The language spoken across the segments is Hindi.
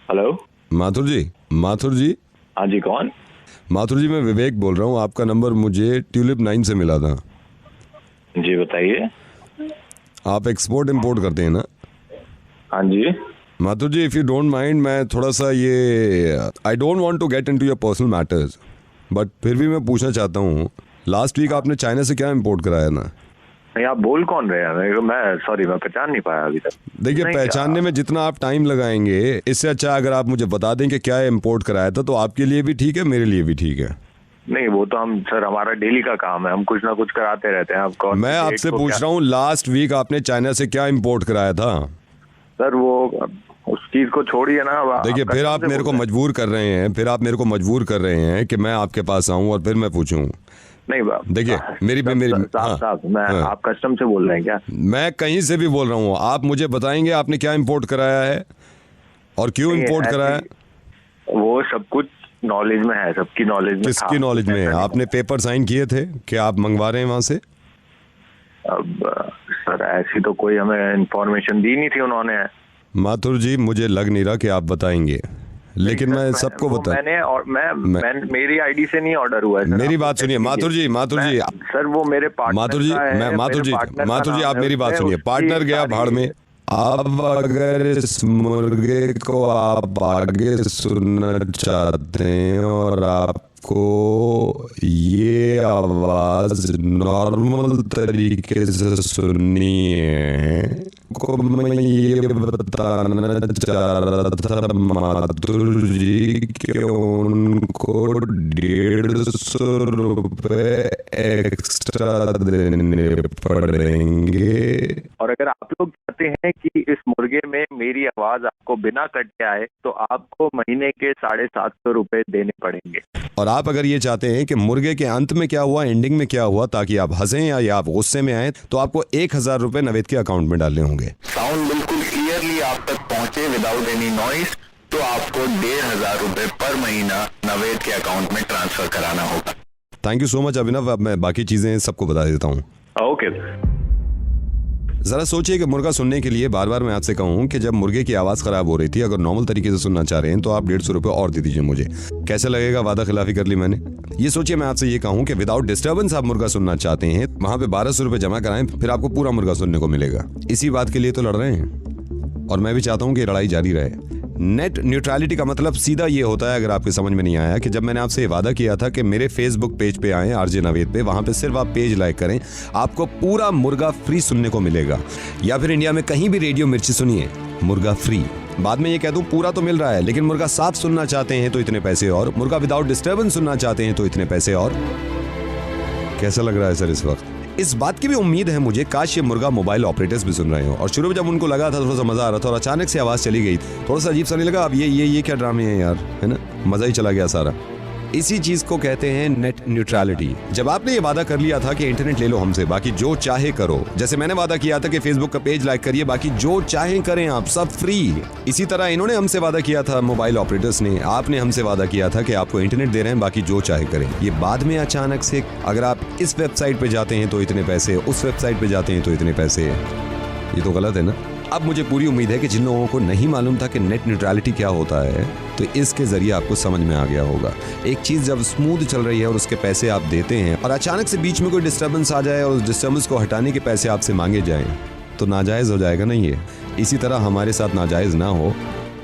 हेलो। माथुर जी, माथुर जी। हाँ जी, कौन? माथुर जी, मैं विवेक बोल रहा हूँ। आपका नंबर मुझे ट्यूलिप 9 से मिला था। जी बताइए। आप एक्सपोर्ट इंपोर्ट करते हैं ना? हाँ जी। Mathur ji, if you don't mind, मैं थोड़ा सा ये I don't want to get into your personal matters, but फिर भी मैं पूछना चाहता हूँ, लास्ट वीक आपने चाइना से क्या इंपोर्ट कराया ना? नहीं, आप बोल कौन रहे हैं? मैं सॉरी, मैं पहचान नहीं पाया अभी तक। देखिए, नहीं, पहचानने में जितना आप टाइम लगाएंगे, इससे अच्छा अगर आप मुझे बता दें कि क्या इंपोर्ट कराया था, तो आपके लिए भी ठीक है, मेरे लिए भी ठीक है। नहीं, वो तो हम सर, हमारा डेली का काम है, हम कुछ ना कुछ कराते रहते हैं। आप कौन? मैं आपसे पूछ रहा हूँ, लास्ट वीक आपने चाइना से क्या इंपोर्ट कराया था? सर वो उस चीज को छोड़िए ना। देखिए, फिर आप मेरे को मजबूर कर रहे हैं, फिर आप मेरे को मजबूर कर रहे हैं कि मैं आपके पास आऊं और फिर मैं पूछूं। नहीं, देखिए, मेरी साहब, मैं हाँ, आप कस्टम से बोल रहे हैं क्या? मैं कहीं से भी बोल रहा हूँ। आप मुझे बताएंगे आपने क्या इंपोर्ट कराया है और क्यों इंपोर्ट कराया? वो सब कुछ नॉलेज में है, सबकी नॉलेज में। किसकी नॉलेज में है? आपने पेपर साइन किए थे कि आप मंगवा रहे हैं वहां से? अब सर, ऐसी तो कोई हमें इंफॉर्मेशन दी नहीं थी उन्होंने। माथुर जी, मुझे लग नहीं रहा कि आप बताएंगे, लेकिन मैं सबको बता। मैंने और मैं मेरी आईडी से नहीं ऑर्डर हुआ है सर। मेरी बात सुनिए माथुर जी, माथुर जी। सर वो मेरे पार्टनर माथुर जी, मैं माथुर जी, आप मेरी बात सुनिए। पार्टनर गया भाड़ में। अब अगर इस मुर्गे को आप आगे सुनना चाहते हैं और आपको ये आवाज नॉर्मल तरीके से सुननी है, को मैं ये बताना चाह रहा था माथुर जी कि उनको 150 रुपए एक्स्ट्रा देने पड़ेंगे। और अगर आप लोग चाहते हैं कि इस मुर्गे में मेरी आवाज आपको बिना कट के आए, तो आपको महीने के 750 रुपए देने पड़ेंगे। और आप अगर ये चाहते हैं कि मुर्गे के अंत में क्या हुआ, एंडिंग में क्या हुआ, ताकि आप हंसें या आप गुस्से में आए, तो आपको 1000 रुपए नवेद के अकाउंट में डालने होंगे। साउंड बिल्कुल क्लियरली आप तक पहुंचे विदाउट एनी नॉइस, तो आपको 1500 रुपए पर महीना नवेद के अकाउंट में ट्रांसफर कराना होगा। थैंक यू सो मच अभिनव। अब मैं बाकी चीजें सबको बता देता हूँ। ओके। जरा सोचिए कि मुर्गा सुनने के लिए बार बार मैं आपसे कहूँ कि जब मुर्गे की आवाज खराब हो रही थी, अगर नॉर्मल तरीके से सुनना चाह रहे हैं तो आप 150 रुपए और दे दीजिए मुझे। कैसे लगेगा? वादा खिलाफी कर ली मैंने। ये सोचिए मैं आपसे ये कहूँ कि विदाउट डिस्टर्बेंस आप मुर्गा सुनना चाहते हैं, वहां पे 1200 रुपए जमा कराएं, फिर आपको पूरा मुर्गा सुनने को मिलेगा। इसी बात के लिए तो लड़ रहे हैं, और मैं भी चाहता हूँ कि लड़ाई जारी रहे। नेट न्यूट्रलिटी का मतलब सीधा ये होता है, अगर आपके समझ में नहीं आया, कि जब मैंने आपसे वादा किया था कि मेरे फेसबुक पेज पे आएं, आरजे नवेद पे, वहां पे सिर्फ आप पेज लाइक करें, आपको पूरा मुर्गा फ्री सुनने को मिलेगा। या फिर इंडिया में कहीं भी रेडियो मिर्ची सुनिए, मुर्गा फ्री। बाद में ये कह दूं, पूरा तो मिल रहा है, लेकिन मुर्गा साफ सुनना चाहते हैं तो इतने पैसे और, मुर्गा विदाउट डिस्टर्बेंस सुनना चाहते हैं तो इतने पैसे और। कैसा लग रहा है सर इस वक्त? इस बात की भी उम्मीद है मुझे, काश ये मुर्गा मोबाइल ऑपरेटर्स भी सुन रहे हो, और शुरू में जब उनको लगा था थोड़ा सा मजा आ रहा था और अचानक से आवाज चली गई, थोड़ा सा अजीब सा नहीं लगा? अब ये क्या ड्रामे हैं यार, है ना? मजा ही चला गया सारा। इसी चीज को कहते हैं नेट न्यूट्रलिटी। जब आपने ये वादा कर लिया था कि इंटरनेट ले लो हमसे, बाकी जो चाहे करो, जैसे मैंने वादा किया था कि फेसबुक का पेज लाइक करिए, बाकी जो चाहे करें आप, सब फ्री। इसी तरह इन्होंने हमसे वादा किया था, मोबाइल ऑपरेटर्स ने, आपने हमसे वादा किया था कि आपको इंटरनेट दे रहे हैं, बाकी जो चाहे करें। ये बाद में अचानक से, अगर आप इस वेबसाइट पे जाते हैं तो इतने पैसे, उस वेबसाइट पे जाते हैं तो इतने पैसे, ये तो गलत है ना? अब मुझे पूरी उम्मीद है कि जिन लोगों को नहीं मालूम था कि नेट न्यूट्रलिटी क्या होता है, तो इसके जरिए आपको समझ में आ गया होगा। एक चीज जब स्मूथ चल रही है और उसके पैसे आप देते हैं, और अचानक से बीच में कोई डिस्टर्बेंस आ जाए और उस डिस्टर्बेंस को हटाने के पैसे आपसे मांगे जाएं, तो नाजायज हो जाएगा नहीं है? इसी तरह हमारे साथ नाजायज ना हो।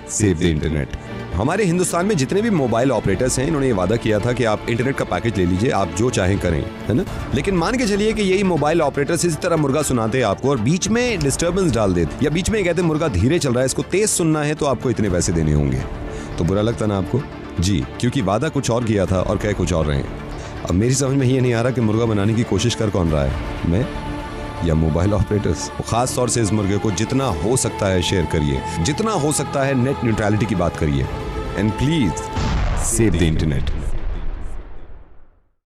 Save the internet. हमारे हिंदुस्तान में जितने भी मोबाइल ऑपरेटर्स हैं, इन्होंने ये वादा किया था कि आप इंटरनेट का पैकेज ले लीजिए, आप जो चाहें करें, है ना? लेकिन मान के चलिए कि यही मोबाइल ऑपरेटर्स इसी तरह मुर्गा सुनाते आपको और बीच में डिस्टर्बेंस डाल देते, या बीच में कहते मुर्गा धीरे चल रहा है, इसको तेज सुनना है तो आपको इतने पैसे देने होंगे। तो बुरा लगता ना आपको? जी, क्योंकि वादा कुछ और किया था और कह कुछ और रहे हैं। अब मेरी समझ में ये नहीं आ रहा कि मुर्गा बनाने की कोशिश कर कौन रहा है, मैं या मोबाइल ऑपरेटर्स? खास तौर से इस मुर्गे को जितना हो सकता है शेयर करिए, जितना हो सकता है नेट न्यूट्रलिटी की बात करिए, and please save the internet.